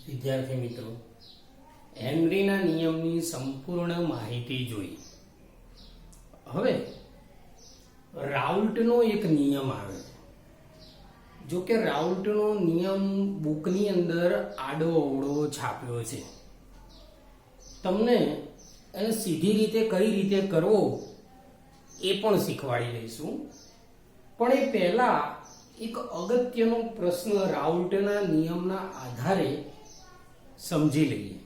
વિદ્યાર્થી મિત્રો, હેનરીના નિયમની સંપૂર્ણ માહિતી જોઈ. હવે રાઉલ્ટનો એક નિયમ આવે છે. જો કે રાઉલ્ટનો નિયમ બુકની અંદર આડો અવળો છાપ્યો છે. તમને એને સીધી રીતે કઈ રીતે કરવો એ પણ શીખવાડી દઈશું. પણ એ પહેલા એક અગત્યનો પ્રશ્ન રાઉલ્ટના નિયમના આધારે સમજી લઈએ.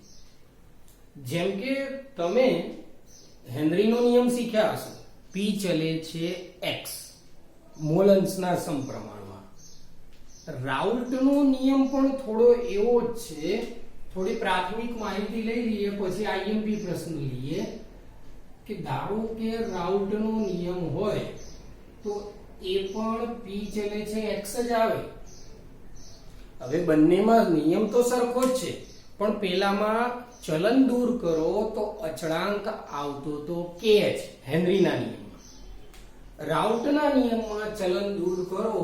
જેમ કે તમે હેનરીનો નિયમ શીખ્યા હશો, પી ચલે છે એક્સ મોલન્સના સમપ્રમાણમાં. રાઉલ્ટનો નિયમ પણ થોડો એવો જ છે. થોડી પ્રાથમિક માહિતી લઈ લઈએ, પછી આઈએમપી પ્રશ્ન લઈએ કે ધારો કે રાઉલ્ટનો નિયમ હોય તો એ પણ પી ચલે છે એક્સ જ આવે. હવે બંનેમાં નિયમ તો સરખો જ છે, પણ પેલામાં ચલન દૂર કરો તો અચળાંક આવતો તો કે જ હેનરીના નિયમમાં. રાઉલ્ટના નિયમમાં ચલન દૂર કરો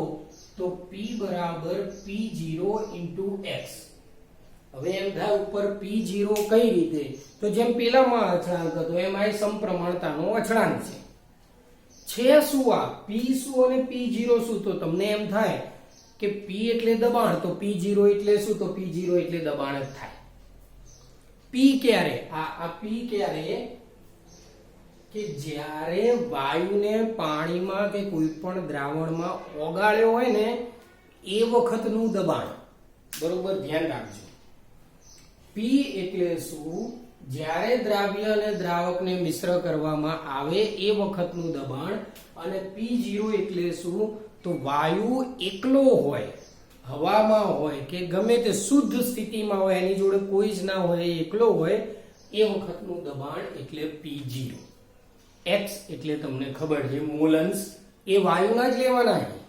તો p બરાબર p0 into x. હવે એમ થાય ઉપર p0 કઈ રીતે? તો જેમ પેલામાં અચળાંક હતો એમ આ સમપ્રમાણતાનો અચળાંક છે. શું આ p શું અને p0 શું? તો તમને એમ થાય કે p એટલે દબાણ, તો p0 એટલે શું? તો p0 એટલે દબાણ જ થાય. p ક્યારે? આ p ક્યારે? કે જ્યારે વાયુને પાણીમાં કે કોઈ પણ દ્રાવણમાં ઓગાળ્યો હોય ને એ વખતનું દબાણ. બરોબર ધ્યાન રાખજો. p એટલે શું? જ્યારે દ્રાવ્ય અને દ્રાવકને મિશ્ર કરવામાં આવે એ વખતનું દબાણ. અને p0 એટલે શું? તો વાયુ એકલો હોય, હવામાં હોય કે ગમે તે શુદ્ધ સ્થિતિમાં હોય, એની જોડે કોઈ જ ના હોય, એકલો હોય એ વખતનું દબાણ એટલે p0. x એટલે તમને ખબર છે મોલન્સ, એ વાયુના જ લેવાના છે.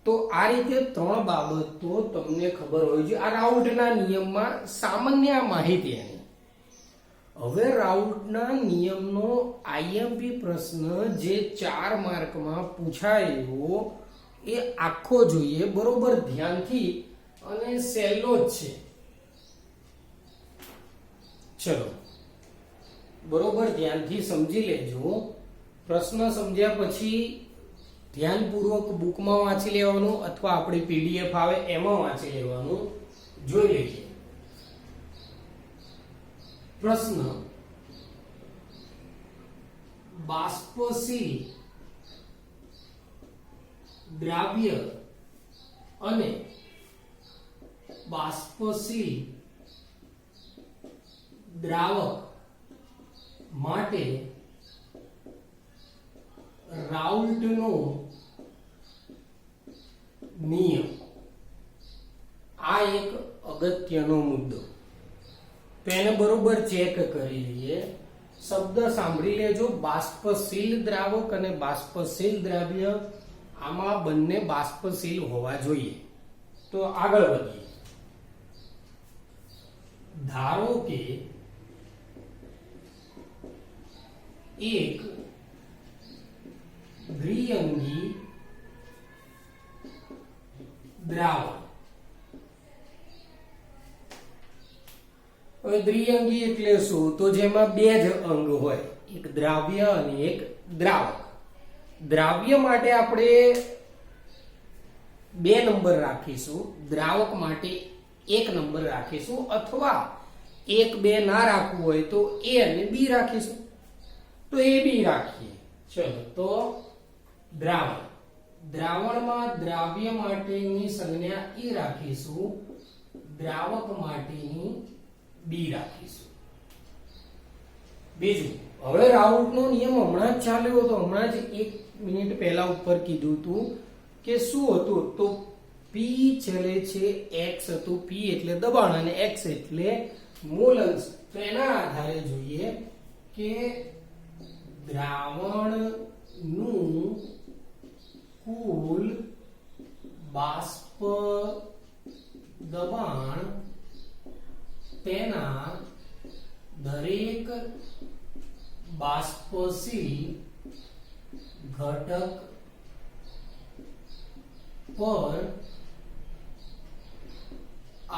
તો આ રીતે ત્રણ બાબતો તમને ખબર હોય છે. આ રાઉલ્ટના નિયમમાં સામાન્ય માહિતી એની. હવે રાઉલ્ટના નિયમનો આઈએમપી પ્રશ્ન જે 4 માર્કમાં પૂછાયો એ આખો જોઈએ બરોબર ધ્યાનથી, અને સહેલો જ છે. ચલો બરોબર ધ્યાનથી સમજી લેજો. પ્રશ્ન સમજ્યા પછી ધ્યાનપૂર્વક બુકમાં વાંચી લેવાનું અથવા આપણી પીડીએફ આવે એમાં વાંચી લેવાનું. જોઈ લઈએ પ્રશ્ન. બાષ્પશીલ દ્રાવ્ય અને બાષ્પશીલ દ્રાવક માટે રાઉલ્ટનો નિયમ. આ એક અગત્યનો મુદ્દો. તો એને બરોબર ચેક કરી લઈએ. શબ્દ સાંભળી લેજો, બાષ્પશીલ દ્રાવક અને બાષ્પશીલ દ્રાવ્ય. આમાં બંને બાષ્પશીલ હોવા જોઈએ. તો આગળ વધીએ. ધારો કે એક દ્વિઅંગી દ્રાવણ. હવે દ્વિઅંગી એટલે શું? તો જેમાં બે જ અંગ હોય, એક દ્રાવ્ય અને એક દ્રાવક. દ્રાવ્ય માટે આપણે 2 નંબર રાખીશું, દ્રાવક માટે 1 નંબર રાખીશું, અથવા 1 2 ના રાખવું હોય તો a અને b રાખીશું. તો a b રાખીએ. ચલો તો દ્રાવણ. દ્રાવણમાં દ્રાવ્ય માટેની સંજ્ઞા e રાખીશું, દ્રાવક માટેની b રાખીશું. બીજું, હવે રાઉલ્ટનો નિયમ હમણાં જ ચાલ્યો હતો, હમણાં જ 1 મિનિટ પહેલા ઉપર કીધું હતું કે શું હતું? તો p ચલે છે x હતું. p એટલે દબાણ અને x એટલે મોલન્સ. તો એના આધારે જોઈએ કે દ્રાવણનું કુલ બાષ્પ દબાણ તેના દરેક બાષ્પશીલ ઘટક પર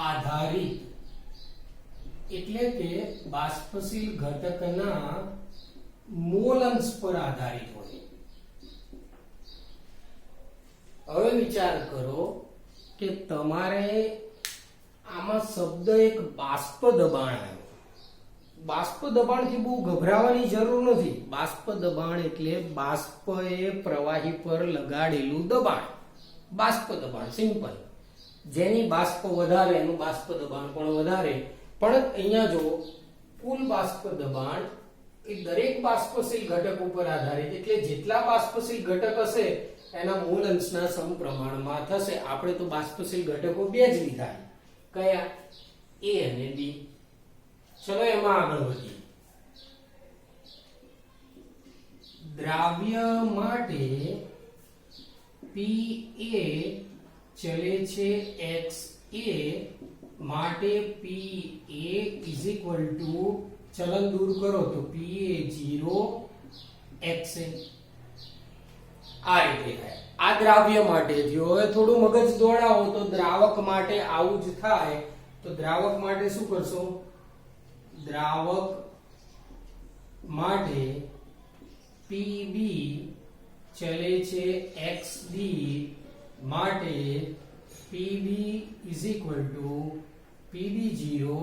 આધારિત એટલે કે બાષ્પશીલ ઘટકના મોલ અંશ પર આધારિત હોય. હવે વિચાર કરો કે તમારે આમાં શબ્દ એક બાષ્પ દબાણ આવ્યો. બાષ્પ દબાણથી બહુ ગભરાવાની જરૂર નથી. બાષ્પ દબાણ એટલે બાષ્પ એ પ્રવાહી પર લગાડેલું દબાણ. બાષ્પ દબાણ સિમ્પલ. જેની બાષ્પ વધારે એનું બાષ્પ દબાણ પણ વધારે. પણ અહીંયા જો કુલ બાષ્પ દબાણ એ દરેક બાષ્પશીલ ઘટક ઉપર આધારિત, એટલે જેટલા બાષ્પશીલ ઘટક હશે એના મોલ અંશના સમપ્રમાણમાં થશે. આપણે તો બાષ્પશીલ ઘટકો બે જ લીધા. કયા? A અને B. ચલો એમાં આગળ વધીએ. દ્રાવ્ય માટે PA ચલે છે XA માટે PA ચલન દૂર કરો તો PA0 XA. આ રીતે થાય. આ દ્રાવ્ય માટે થયો. હવે થોડું મગજ દોડાવો તો દ્રાવક માટે આવું જ થાય. તો દ્રાવક માટે શું કરશો? દ્રાવક માટે PB ચલે છે XB માટે PB PB0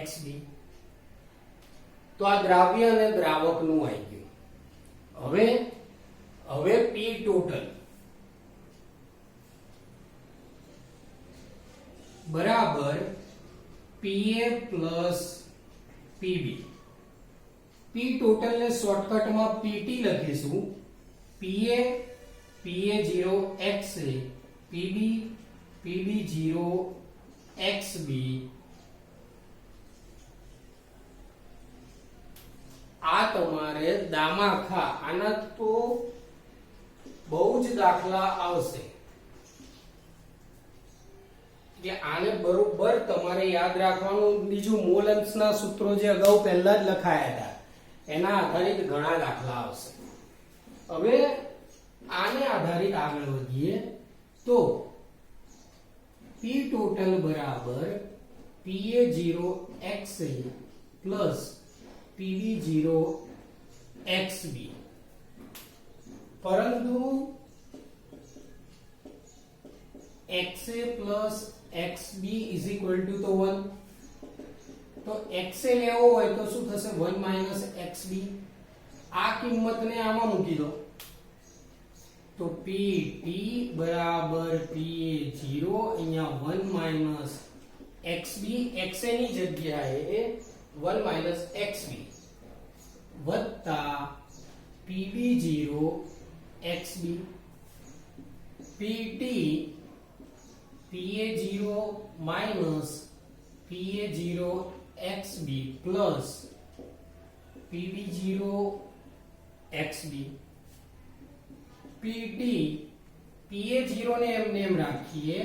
XB. તો આ દ્રાવ્ય અને દ્રાવક નું આવી ગયું. હવે P ટોટલ બરાબર PA plus PB. P total ને શોર્ટકટમાં PT લખીશું. PA PA0 XA PB PB0 XB. આ તમારે દામાખા આના તો બહુ જ દાખલા આવશે. કે આને બરોબર તમારે યાદ રાખવાનું. બીજું મોલ અંશના સૂત્રો જે અગાઉ પહેલા જ લખાયા હતા એના આધારિત ઘણા દાખલા આવશે. હવે આને આધારિત આગળ વધીએ તો P ટોટલ બરાબર PA0 XA plus PB0 XB. પરંતુ XA plus XB is equal to તો 1. તો XA લેવો હોય તો શું થશે? 1 માઇનસ XB. આ કિંમતને આમાં મૂકી દો તો PT બરાબર PA0 અહીંયા 1 માઇનસ XB. XA ની જગ્યાએ 1 માઇનસ XB વત્તા PB0 XB. PT PA0 minus PA0 XB plus PB0 XB. PT PA0 ને એમને એમ રાખીએ.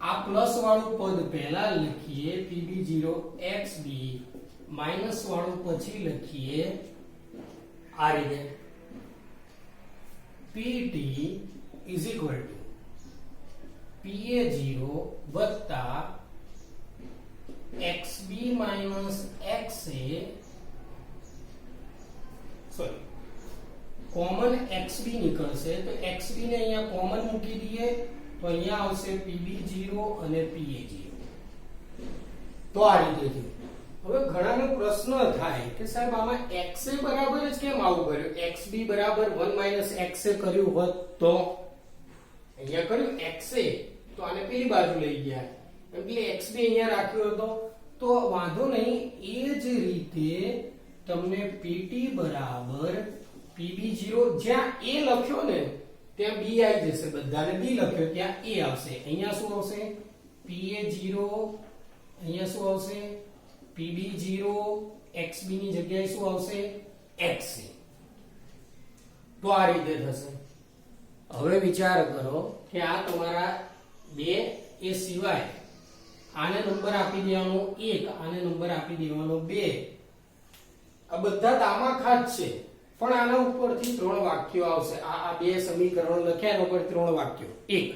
આ પ્લસ વાળું પદ પહેલા લખીએ PB0 XB માઈનસ વાળું પછી લખીએ આ રીતે. PT is equal to PA0 વત્તા XB minus XA. Sorry, common XB નીકળશે તો XB ને અહીંયા કોમન મૂકી દઈએ તો અહીંયા આવશે PB0 અને PA0. તો આ રીતે થયું. હવે ઘણાનો પ્રશ્ન થાય કે સાહેબ આમાં XA બરાબર જ કેમ આવું કર્યું? XB બરાબર 1 XA કર્યું હોત તો અહીંયા કર્યું XA તો આને પેલી બાજુ લઈ ગયા એટલે XB અહીંયા રાખ્યો હતો તો વાંધો નહીં. એ જ રીતે તમને PT બરાબર PB0 જ્યાં A લખ્યો ને ત્યાં B આવી જશે. બધાને B લખ્યો ત્યાં A આવશે. અહીંયા શું આવશે? PA0. અહીંયા શું આવશે? PB0. XB ની જગ્યાએ શું આવશે? XA. તો આ રીતે થશે. હવે વિચાર કરો કે આ તમારા 2 એ સિવાય આને નંબર આપી દેવાનો 1, આને નંબર આપી દેવાનો 2. આ બધા દામાખા જ છે પણ આના ઉપરથી 3 વાક્યો આવશે. આ 2 સમીકરણો લખ્યા એના ઉપર 3 વાક્યો. 1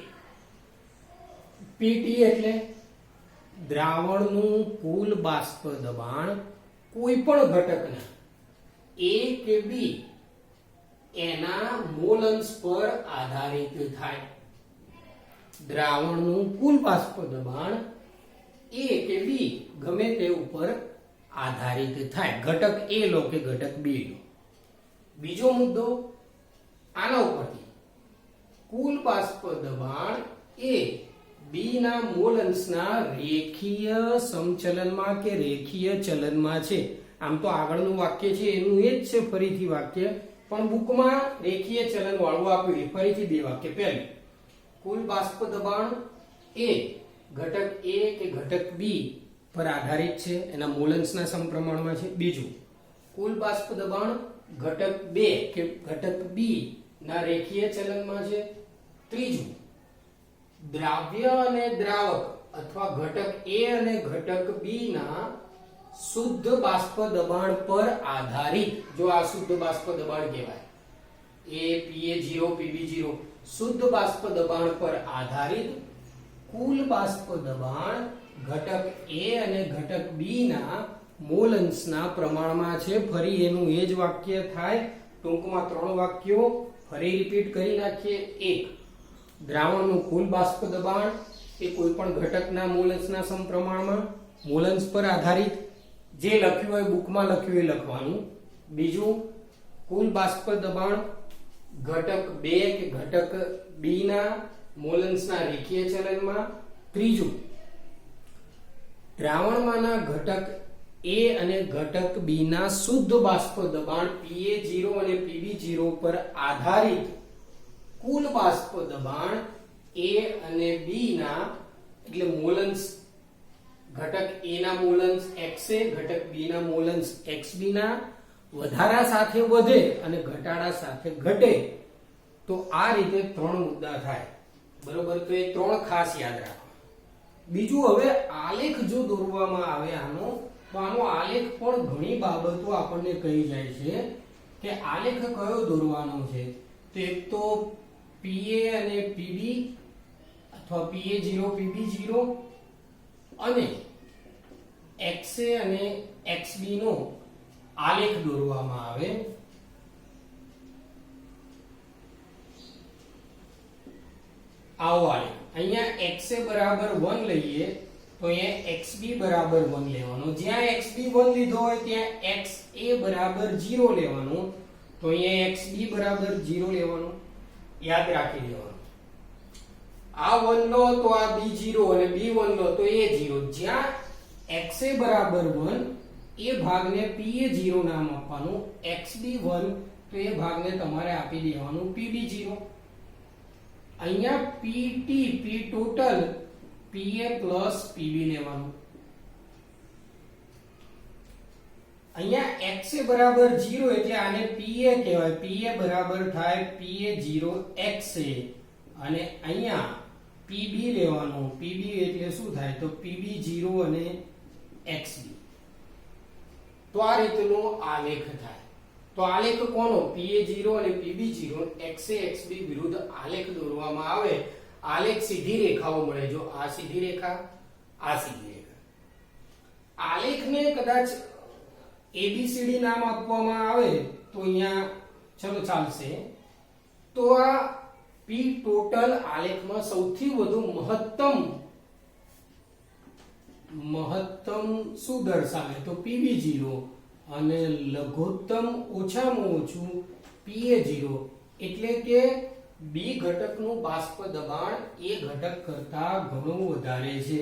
PT એટલે દ્રાવણનું કુલ બાષ્પ દબાણ કોઈ પણ ઘટકના A કે B એના મોલ અંશ પર આધારિત થાય. દ્રાવણનું કુલ બાષ્પ દબાણ A કે B ગમે તે ઉપર આધારિત થાય. ઘટક A લો કે ઘટક B લો. બીજો મુદ્દો આના ઉપરથી કુલ બાષ્પ દબાણ એ B ના મોલ અંશના રેખીય સમચલનમાં કે રેખીય ચલનમાં છે. આમ તો આગળનું વાક્ય છે એનું એ જ છે ફરીથી વાક્ય, પણ બુકમાં રેખીય ચલન વાળું આપ્યું. ફરીથી બે વાક્ય. પહેલું, કુલ બાષ્પ દબાણ એ ઘટક A કે ઘટક B પર આધારિત છે, એના મોલ અંશના સમપ્રમાણમાં છે. બીજું, કુલ બાષ્પ દબાણ ઘટક 2 કે ઘટક B ના રેખીય ચલનમાં છે. ત્રીજું, દ્રાવ્ય અને દ્રાવક અથવા ઘટક A અને ઘટક B ના શુદ્ધ બાષ્પ દબાણ પર આધારિત, જો આ શુદ્ધ બાષ્પ દબાણ કહેવાય, PA0 PB0, શુદ્ધ બાષ્પ દબાણ પર આધારિત કુલ બાષ્પ દબાણ ઘટક A અને ઘટક B ના મોલ અંશના પ્રમાણમાં છે. ફરી એનું એ જ વાક્ય થાય. ટૂંકમાં 3 વાક્યો ફરી રિપીટ કરી નાખીએ. 1, દ્રાવણનું કુલ બાષ્પ દબાણ એ કોઈ પણ ઘટકના મોલ અંશના સમપ્રમાણમાં, મોલ અંશ પર આધારિત, જે લખ્યું હોય બુકમાં લખ્યું એ લખવાનું. બીજું, કુલ બાષ્પ દબાણ ઘટક 2 કે ઘટક B ના મોલ અંશના રેખીય ચલનમાં. ત્રીજું, દ્રાવણમાંના ઘટક A અને ઘટક B ના શુદ્ધ બાષ્પ દબાણ PA0 અને PB0 પર આધારિત કુલ બાષ્પ દબાણ A અને B ના, એટલે મોલંશ ઘટક A ના મોલંશ XA, ઘટક B ના મોલંશ XB ના વધારા સાથે વધે અને ઘટાડા સાથે ઘટે. તો આ રીતે 3 મુદ્દા થાય. બરોબર? તો એ 3 ખાસ યાદ રાખો. બીજું, હવે આલેખ જો દોરવામાં આવે આનો, તો આનો આલેખ પણ ઘણી બાબતો આપણને કહી જાય છે કે આલેખ કયો દોરવાનો છે. તો એક તો PA અને PB અથવા PA0 PB0 અને XA અને XB નો આલેખ દોરવામાં આવે. આવો આલેખ. અહીંયા XA બરાબર 1 લઈએ તો અહીંયા XB બરાબર 1 લેવાનો. જ્યાં XB 1 લીધો હોય ત્યાં XA બરાબર 0 લેવાનું. તો અહીંયા XB બરાબર 0 લેવાનું. યાદ રાખી દેવાનું. આ 1 લો તો આ B0 અને B1 લો તો A0. જ્યાં XA બરાબર 1 એ ભાગને PA0 નામ આપવાનું. XB1 તો એ ભાગને તમારે આપી દેવાનું PB0. અહીંયા PT P total PA plus PB લેવાનું. અહીંયા XA બરાબર 0 એટલે આને PA કહેવાય. PA બરાબર થાય PA0 XA અને અહીંયા PB લેવાનું. PB એટલે શું થાય? તો PB0 અને XB. તો આ રીતનો આલેખ થાય. તો આલેખ કોનો? PA0 અને PB0 XA XB વિરુદ્ધ આલેખ દોરવામાં આવે. આલેખ સીધી રેખાઓ મળે. જો આ સીધી રેખા, આ સીધી રેખા. આલેખને કદાચ ABCD નામ આપવામાં આવે તો અહીંયા ચલો ચાલશે. તો આ P ટોટલ આલેખમાં સૌથી વધુ મહત્તમ શું દર્શાવે? તો PB0 અને લઘુત્તમ ઓછામાં ઓછું PA0. એટલે કે B ઘટકનું બાષ્પ દબાણ A ઘટક કરતા ઘણું વધારે છે.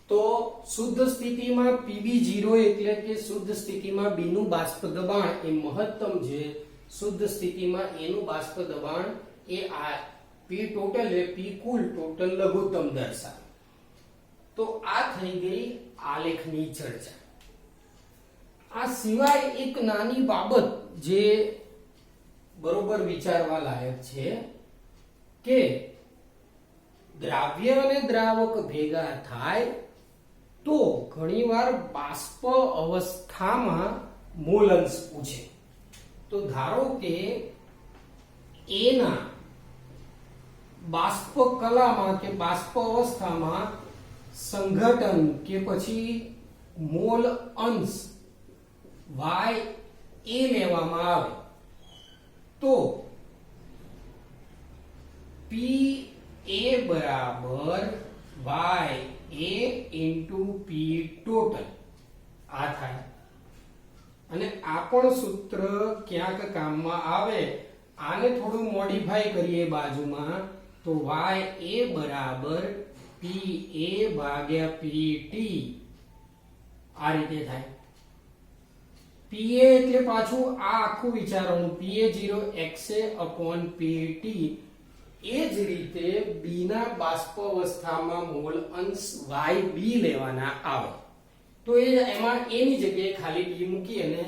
તો શુદ્ધ સ્થિતિમાં PB0 એટલે કે શુદ્ધ સ્થિતિમાં B નું બાષ્પ દબાણ એ મહત્તમ છે. શુદ્ધ સ્થિતિમાં A નું બાષ્પ દબાણ એ આ P ટોટલ એ P કુલ ટોટલ લઘુત્તમ દર્શાવે. તો આ થઈ ગઈ આલેખની ચર્ચા. આ સિવાય એક નાની બાબત જે બરોબર વિચારવા લાયક છે કે દ્રાવ્ય અને દ્રાવક ભેગા થાય તો ઘણીવાર બાષ્પ અવસ્થામાં મોલ અંશ પૂછે. તો ધારો કે A ના બાષ્પ કલામાં કે બાષ્પ અવસ્થામાં સંઘટન કે પછી મોલ અંશ y a લેવામાં આવે તો p a બરાબર y a into p total આ થાય. અને આ પણ સૂત્ર ક્યાંક કામમાં આવે. આને થોડું મોડિફાઈ કરીએ બાજુમાં તો y a બરાબર p a ભાગ્યા p t આ રીતે થાય. pa એટલે પાછું આ આખું વિચારવાનું pa0 xa upon pt. એ જ રીતે b ના બાષ્પ અવસ્થામાં મોલ અંશ yb લેવાના આવે તો એમાં a ની જગ્યાએ ખાલી b મૂકી અને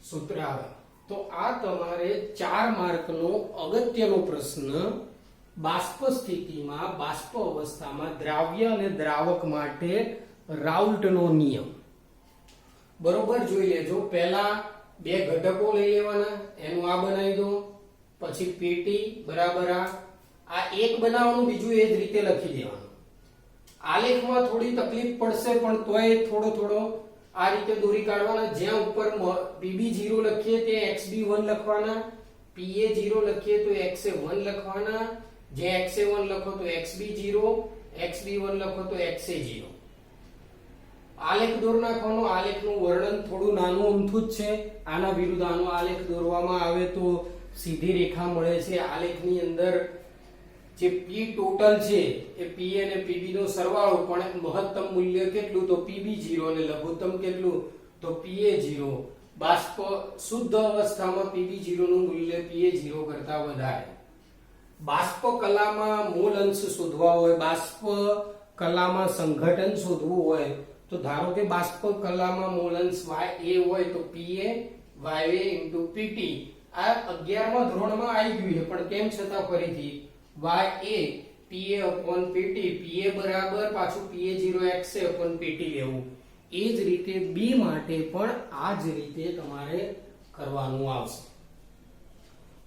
સૂત્ર આવે. તો આ તમારે 4 માર્કનો અગત્યનો પ્રશ્ન બાષ્પ સ્થિતિમાં બાષ્પ અવસ્થામાં દ્રાવ્ય અને દ્રાવક માટે રાઉલ્ટનો નિયમ. બરોબર જોઈ લેજો. પહેલા બે ઘટકો લઈ લેવાના, એનું આ બનાવી દો, પછી પેટી બરાબર આ એક બનાવવાનું, બીજું એ જ રીતે લખી દેવાનું. આલેખમાં થોડી તકલીફ પડશે પણ તોય થોડો આ રીતે દોરી કાઢવાના. જ્યાં ઉપર pb0 લખીએ તે xb1 લખવાના, pa0 લખીએ તો xa1 લખવાના, જ્યાં xa1 લખો તો xb0, xb1 લખો તો xa0. આલેખ દોર નાખવાનો. આલેખનું વર્ણન થોડું નાનું અમથું જ છે. આના વિરુદ્ધ આનો આલેખ દોરવામાં આવે તો સીધી રેખા મળે છે. આલેખની અંદર જે p ટોટલ છે એ p અને pb નો સરવાળો, પણ મહત્તમ મૂલ્ય કેટલું તો pb0 અને લઘુત્તમ કેટલું તો pa0. બાષ્પ શુદ્ધ અવસ્થામાં pb0 નું મૂલ્ય pa0 કરતા વધારે. બાષ્પ કલામાં મોલ અંશ શોધવા હોય, બાષ્પ કલામાં સંઘટન શોધવું હોય તો ધારો કે બાષ્પ કલામાં મોલ અંશ ya હોય તો pa ya pt. આ 11મા ધોરણમાં આવી ગયું છે પણ તેમ છતાં ફરીથી ya pa upon pt, pa બરાબર પાછું pa0 xa upon pt લેવું. એ જ રીતે b માટે પણ આ જ રીતે તમારે કરવાનું આવશે.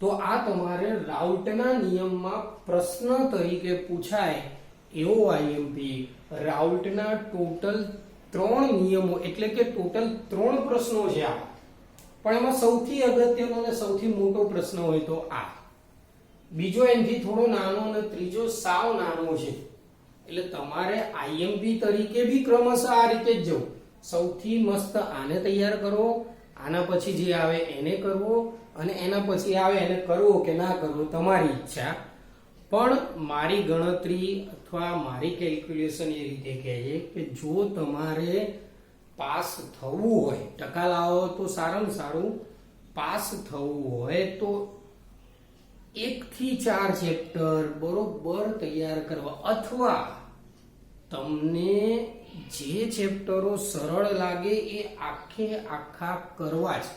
તો આ તમારે રાઉલ્ટના નિયમમાં પ્રશ્ન તરીકે પૂછાય એવો IMP. રાઉલ્ટના ટોટલ 3 નિયમો એટલે કે ટોટલ 3 પ્રશ્નો છે આ, પણ એમાં સૌથી અગત્યનો અને સૌથી મોટો પ્રશ્ન હોય તો આ. બીજો એનાથી થોડો નાનો અને ત્રીજો સાવ નાનો છે. એટલે તમારે IMP તરીકે બી ક્રમશઃ આ રીતે જ જવું. સૌથી મસ્ત આને તૈયાર કરો, આના પછી જે આવે એને કરવો, અને એના પછી આવે એને કરવો કે ના કરવો તમારી ઈચ્છા. પણ મારી ગણતરી અથવા મારી કેલ્ક્યુલેશન એ રીતે કહે છે કે જો તમારે પાસ થવું હોય, ટકા લાવો તો સારામાં સારું, પાસ થવું હોય તો 1 થી 4 ચેપ્ટર બરોબર તૈયાર કરવા, અથવા તમને જે ચેપ્ટરો સરળ લાગે એ આખે આખા કરવા છે.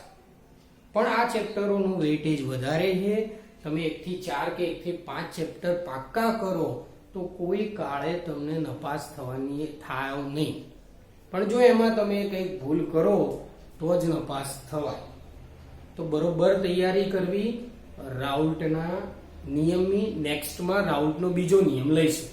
પણ આ ચેપ્ટરોનું વેઇટેજ વધારે છે. તમે 1 થી 4 કે 1 થી 5 ચેપ્ટર પાક્કા કરો તો કોઈ કાળે તમને નપાસ થવાની થાય નહીં. પણ જો એમાં તમે કંઈક ભૂલ કરો તો જ નપાસ થવાય. તો બરોબર તૈયારી કરવી. રાઉલ્ટના નિયમની નેક્સ્ટમાં રાઉલ્ટનો બીજો નિયમ લઈશું.